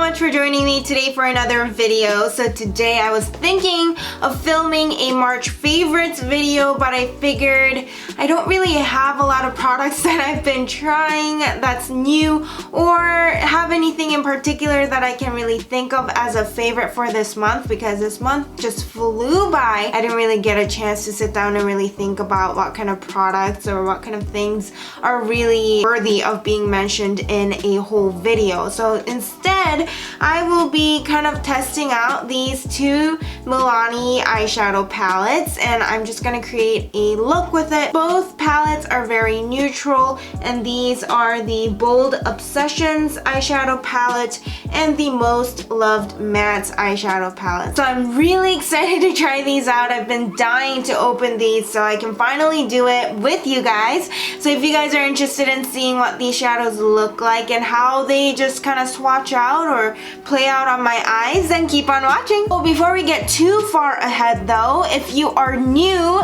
much for joining me today for another video. So today I was thinking of filming a March favorites video, but I figured I don't really have a lot of products that I've been trying that's new or have anything in particular that I can really think of as a favorite for this month, because this month just flew by. I didn't really get a chance to sit down and really think about what kind of products or what kind of things are really worthy of being mentioned in a whole video. So instead, I will be kind of testing out these two Milani eyeshadow palettes, and I'm just gonna create a look with it. Both palettes are very neutral, and these are the Bold Obsessions eyeshadow palette and the Most Loved Mattes eyeshadow palette. So I'm really excited to try these out. I've been dying to open these so I can finally do it with you guys. So if you guys are interested in seeing what these shadows look like and how they just kind of swatch out or play out on my eyes, then keep on watching. Well, before we get too far ahead though, if you are new,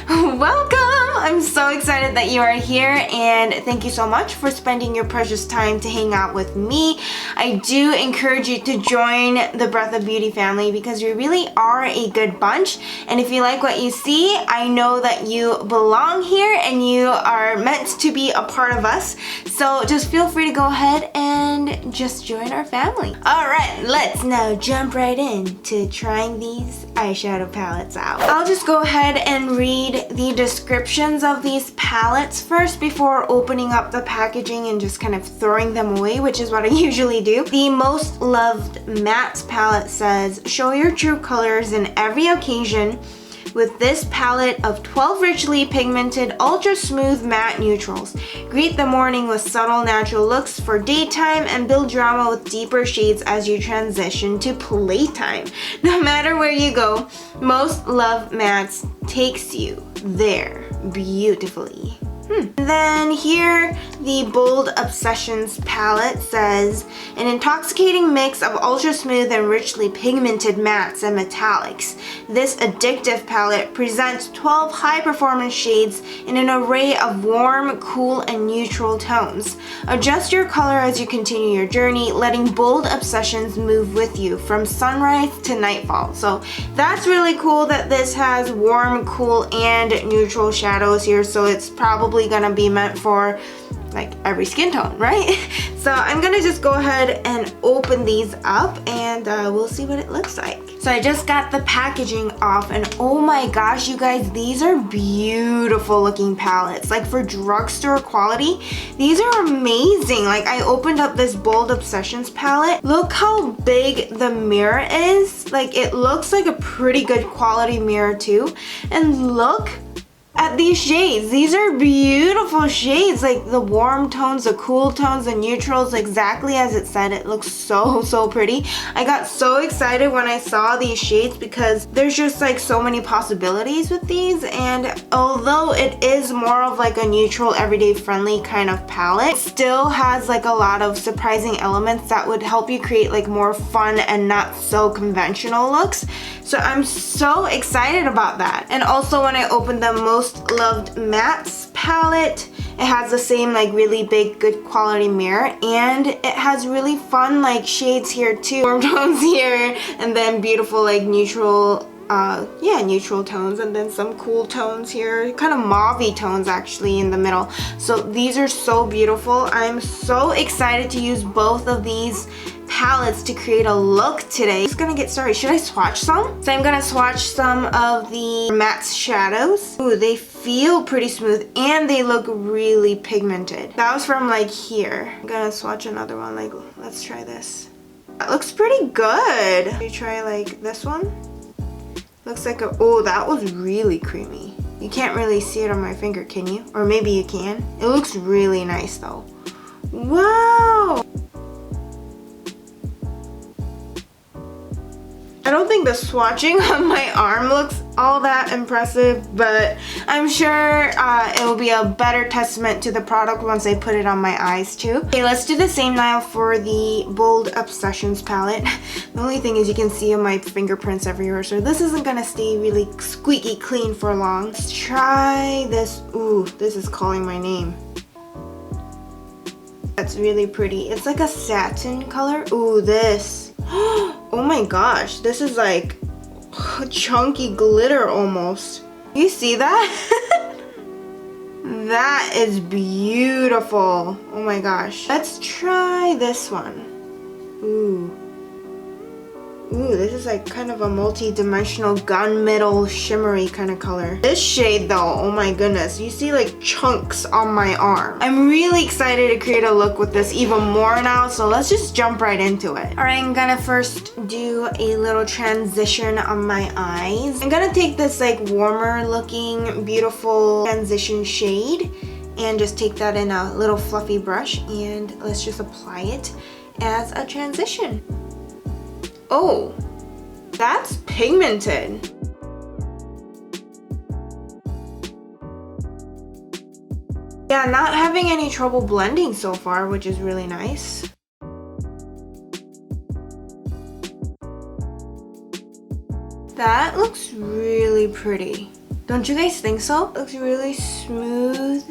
welcome! I'm so excited that you are here, and thank you so much for spending your precious time to hang out with me. I do encourage you to join the Breath of Beauty family because we really are a good bunch, and if you like what you see, I know that you belong here and you are meant to be a part of us. So just feel free to go ahead and just join our family. Alright, let's now jump right into trying these eyeshadow palettes out. I'll just go ahead and read the descriptions of these palettes first before opening up the packaging and just kind of throwing them away, which is what I usually do. The Most Loved Mattes palette says, show your true colors in every occasion with this palette of 12 richly pigmented, ultra smooth matte neutrals. Greet the morning with subtle natural looks for daytime and build drama with deeper shades as you transition to playtime. No matter where you go, Most Loved Mattes takes you there beautifully. Then here, the Bold Obsessions palette says, an intoxicating mix of ultra smooth and richly pigmented mattes and metallics. This addictive palette presents 12 high performance shades in an array of warm, cool, and neutral tones. Adjust your color as you continue your journey, letting Bold Obsessions move with you from sunrise to nightfall. So that's really cool that this has warm, cool, and neutral shadows here, so it's probably gonna be meant for like every skin tone, right? So I'm gonna just go ahead and open these up and we'll see what it looks like. So I just got the packaging off, and oh my gosh, you guys, these are beautiful looking palettes. Like for drugstore quality, these are amazing. Like I opened up this Bold Obsessions palette. Look how big the mirror is. Like it looks like a pretty good quality mirror too. And look at these shades. These are beautiful shades, like the warm tones, the cool tones, the neutrals, exactly as it said. It looks so pretty. I got so excited when I saw these shades because there's just like so many possibilities with these, and although it is more of like a neutral, everyday friendly kind of palette, it still has like a lot of surprising elements that would help you create like more fun and not so conventional looks. So I'm so excited about that. And also when I opened the Most Loved Mattes palette, it has the same like really big good quality mirror, and it has really fun like shades here too. Warm tones here, and then beautiful like neutral neutral tones, and then some cool tones here, kind of mauve-y tones actually in the middle. So these are so beautiful. I'm so excited to use both of these palettes to create a look today. I'm just gonna get started. Should I swatch some? So I'm gonna swatch some of the matte shadows. Ooh, they feel pretty smooth and they look really pigmented. That was from like here. I'm gonna swatch another one. Like, let's try this. That looks pretty good. Should we try like this one? Looks like a, oh, that was really creamy. You can't really see it on my finger, can you? Or maybe you can. It looks really nice though. Wow! I don't think the swatching on my arm looks all that impressive, but I'm sure it will be a better testament to the product once I put it on my eyes too. Okay, let's do the same now for the Bold Obsessions palette. The only thing is you can see my fingerprints everywhere, so this isn't gonna stay really squeaky clean for long. Let's try this. Ooh, this is calling my name. That's really pretty. It's like a satin color. Ooh, this. Oh my gosh, this is like chunky glitter almost. You see that? That is beautiful. Oh my gosh. Let's try this one. Ooh. Ooh, this is like kind of a multi-dimensional gunmetal shimmery kind of color. This shade though, oh my goodness, you see like chunks on my arm. I'm really excited to create a look with this even more now, so let's just jump right into it. Alright, I'm gonna first do a little transition on my eyes. I'm gonna take this like warmer looking, beautiful transition shade and just take that in a little fluffy brush and let's just apply it as a transition. Oh, that's pigmented. Yeah, not having any trouble blending so far, which is really nice. That looks really pretty. Don't you guys think so? It looks really smooth,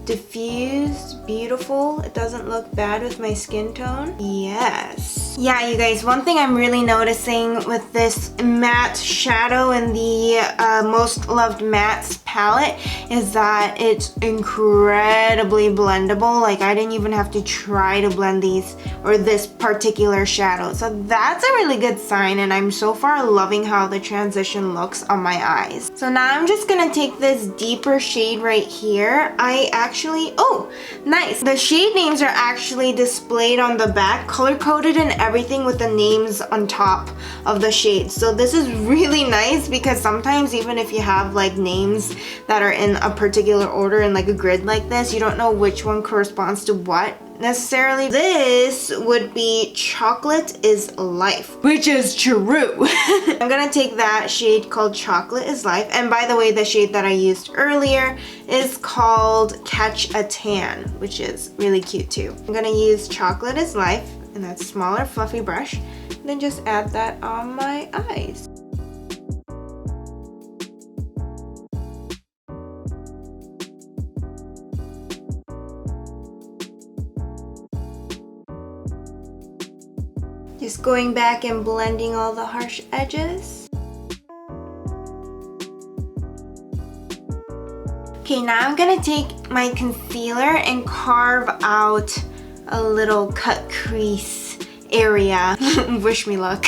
diffused, beautiful. It doesn't look bad with my skin tone. Yes. Yeah, you guys, one thing I'm really noticing with this matte shadow in the Most Loved Mattes palette is that it's incredibly blendable. Like, I didn't even have to try to blend these or this particular shadow. So that's a really good sign, and I'm so far loving how the transition looks on my eyes. So now I'm just gonna take this deeper shade right here. Oh, nice. The shade names are actually displayed on the back, color-coded and everything with the names on top of the shades. So this is really nice because sometimes even if you have like names that are in a particular order in like a grid like this, you don't know which one corresponds to what necessarily. This would be Chocolate is Life, which is true. I'm gonna take that shade called Chocolate is Life, and by the way, the shade that I used earlier is called Catch a Tan, which is really cute too. I'm gonna use Chocolate is Life and that smaller fluffy brush, and then just add that on my eyes. Just going back and blending all the harsh edges. Okay, now I'm gonna take my concealer and carve out a little cut crease area. Wish me luck.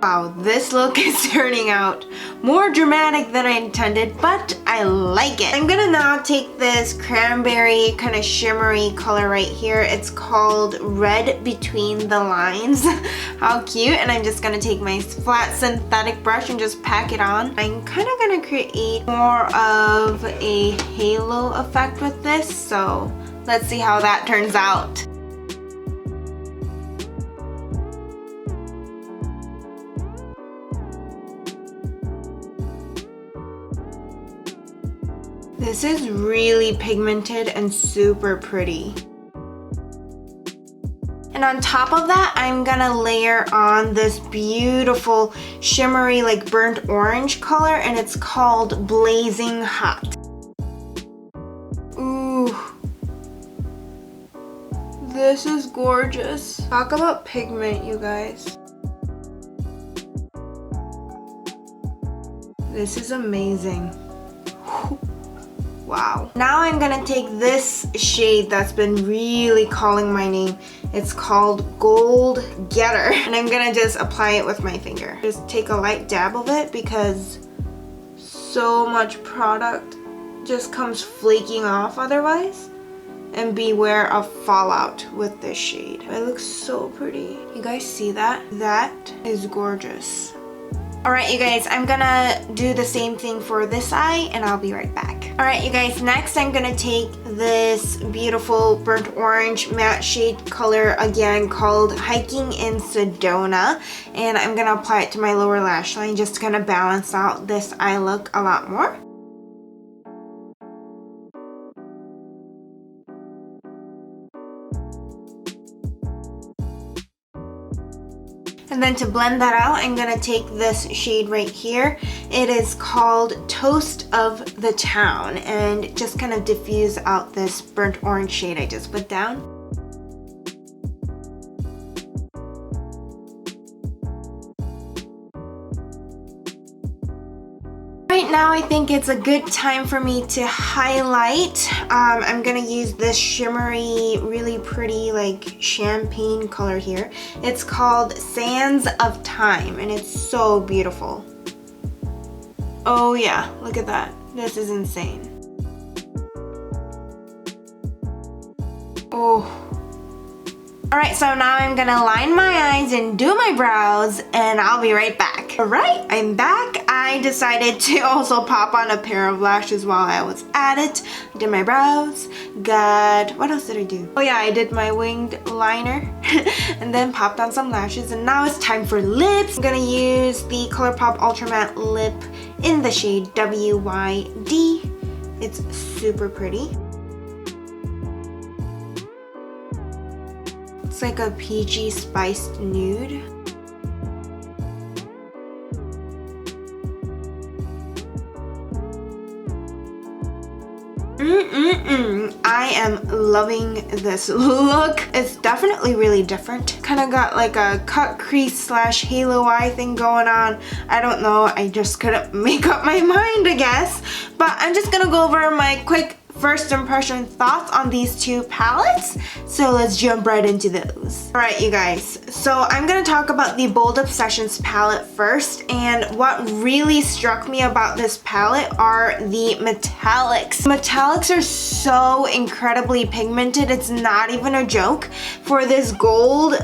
Wow, this look is turning out more dramatic than I intended, but I like it. I'm gonna now take this cranberry kind of shimmery color right here. It's called Red Between the Lines. How cute. And I'm just gonna take my flat synthetic brush and just pack it on. I'm kind of gonna create more of a halo effect with this, so let's see how that turns out. This is really pigmented and super pretty. And on top of that, I'm gonna layer on this beautiful shimmery like burnt orange color, and it's called Blazing Hot. Ooh. This is gorgeous. Talk about pigment, you guys. This is amazing. Wow. Now I'm gonna take this shade that's been really calling my name. It's called Gold Getter, and I'm gonna just apply it with my finger. Just take a light dab of it because so much product just comes flaking off otherwise. And beware of fallout with this shade. It looks so pretty. You guys see that? That is gorgeous. Alright, you guys, I'm gonna do the same thing for this eye and I'll be right back. Alright, you guys, next I'm gonna take this beautiful burnt orange matte shade color again called Hiking in Sedona, and I'm gonna apply it to my lower lash line just to kind of balance out this eye look a lot more. And then to blend that out, I'm gonna take this shade right here. It is called Toast of the Town, and just kind of diffuse out this burnt orange shade I just put down. Right now, I think it's a good time for me to highlight. I'm gonna use this shimmery, really pretty, like champagne color here. It's called Sands of Time, and it's so beautiful. Oh yeah, look at that. This is insane. Oh. Alright, so now I'm gonna line my eyes and do my brows, and I'll be right back. Alright, I'm back. I decided to also pop on a pair of lashes while I was at it. I did my brows, what else did I do? Oh yeah, I did my winged liner and then popped on some lashes, and now it's time for lips. I'm gonna use the ColourPop Ultra Matte Lip in the shade WYD. It's super pretty. It's like a peachy spiced nude. I am loving this look. It's definitely really different. Kind of got like a cut crease slash halo eye thing going on. I don't know, I just couldn't make up my mind, I guess. But I'm just gonna go over my quick first impression thoughts on these two palettes, so let's jump right into those. Alright you guys, so I'm gonna talk about the Bold Obsessions palette first, and what really struck me about this palette are the metallics. Metallics are so incredibly pigmented, it's not even a joke. For this gold,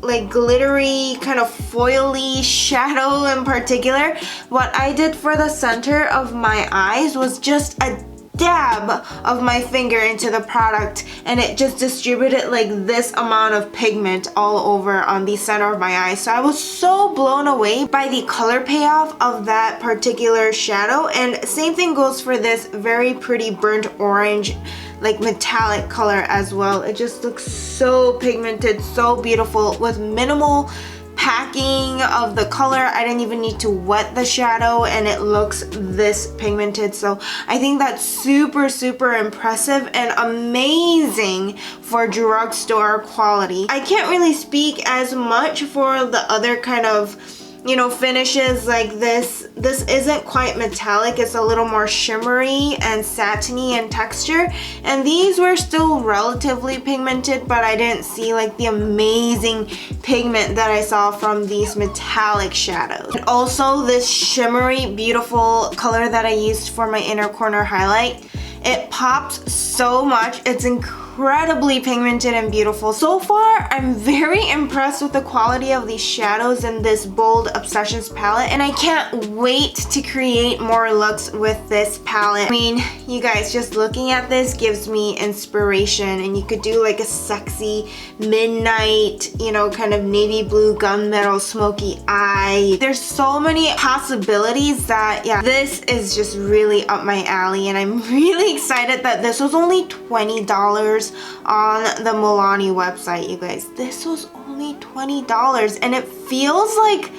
like glittery, kind of foily shadow in particular, what I did for the center of my eyes was just a dab of my finger into the product, and it just distributed like this amount of pigment all over on the center of my eye. So I was so blown away by the color payoff of that particular shadow, and same thing goes for this very pretty burnt orange, like metallic color as well. It just looks so pigmented, so beautiful with minimal packing of the color. I didn't even need to wet the shadow and it looks this pigmented. So I think that's super impressive and amazing for drugstore quality. I can't really speak as much for the other kind of, you know, finishes like this. This isn't quite metallic, it's a little more shimmery and satiny in texture, and these were still relatively pigmented, but I didn't see like the amazing pigment that I saw from these metallic shadows. And also this shimmery beautiful color that I used for my inner corner highlight, it pops so much. It's incredibly pigmented and beautiful. So far, I'm very impressed with the quality of these shadows in this Bold Obsessions palette, and I can't wait to create more looks with this palette. I mean, you guys, just looking at this gives me inspiration, and you could do like a sexy midnight, you know, kind of navy blue gunmetal smoky eye. There's so many possibilities that, yeah, this is just really up my alley, and I'm really excited that this was only $20 on the Milani website, you guys. This was only $20, and it feels like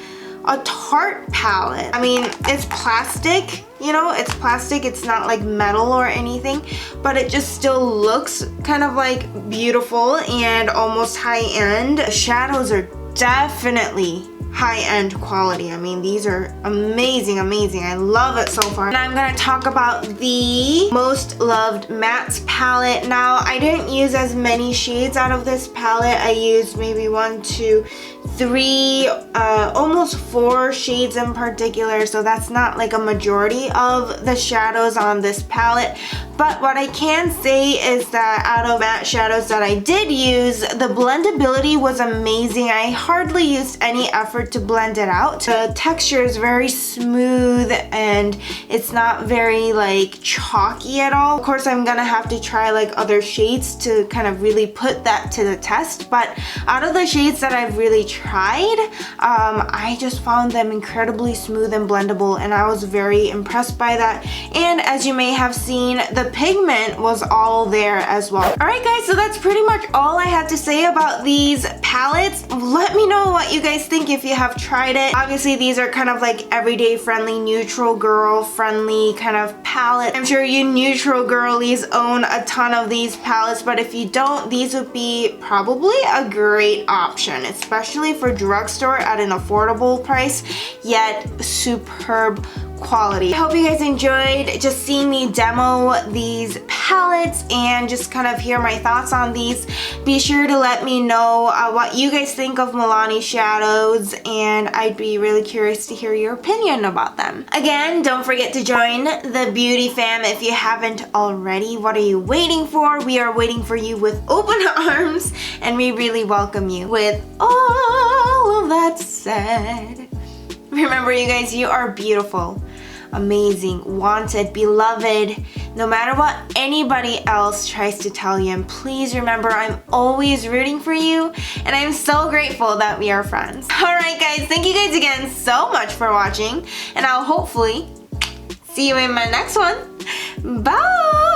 a Tarte palette. I mean, it's plastic, you know, it's plastic, it's not like metal or anything, but it just still looks kind of like beautiful and almost high-end. The shadows are definitely high-end quality. I mean, these are amazing. I love it so far. And I'm gonna talk about the Most Loved Mattes palette. Now, I didn't use as many shades out of this palette. I used maybe 1, 2, 3, almost 4 shades in particular, so that's not like a majority of the shadows on this palette. But what I can say is that out of matte shadows that I did use, the blendability was amazing. I hardly used any effort to blend it out. The texture is very smooth and it's not very like chalky at all. Of course, I'm gonna have to try like other shades to kind of really put that to the test, but out of the shades that I've really tried, tried. I just found them incredibly smooth and blendable, and I was very impressed by that. And as you may have seen, the pigment was all there as well. Alright guys, so that's pretty much all I had to say about these palettes. Let me know what you guys think if you have tried it. Obviously these are kind of like everyday friendly, neutral girl friendly kind of palette. I'm sure you neutral girlies own a ton of these palettes, but if you don't, these would be probably a great option, especially for drugstore at an affordable price, yet superb quality. I hope you guys enjoyed just seeing me demo these palettes and just kind of hear my thoughts on these. Be sure to let me know what you guys think of Milani shadows, and I'd be really curious to hear your opinion about them. Again, don't forget to join the beauty fam if you haven't already. What are you waiting for? We are waiting for you with open arms, and we really welcome you. With all of that said, remember you guys, you are beautiful, amazing, wanted, beloved, no matter what anybody else tries to tell you. And please remember, I'm always rooting for you, and I'm so grateful that we are friends. Alright guys, thank you guys again so much for watching, and I'll hopefully see you in my next one. Bye!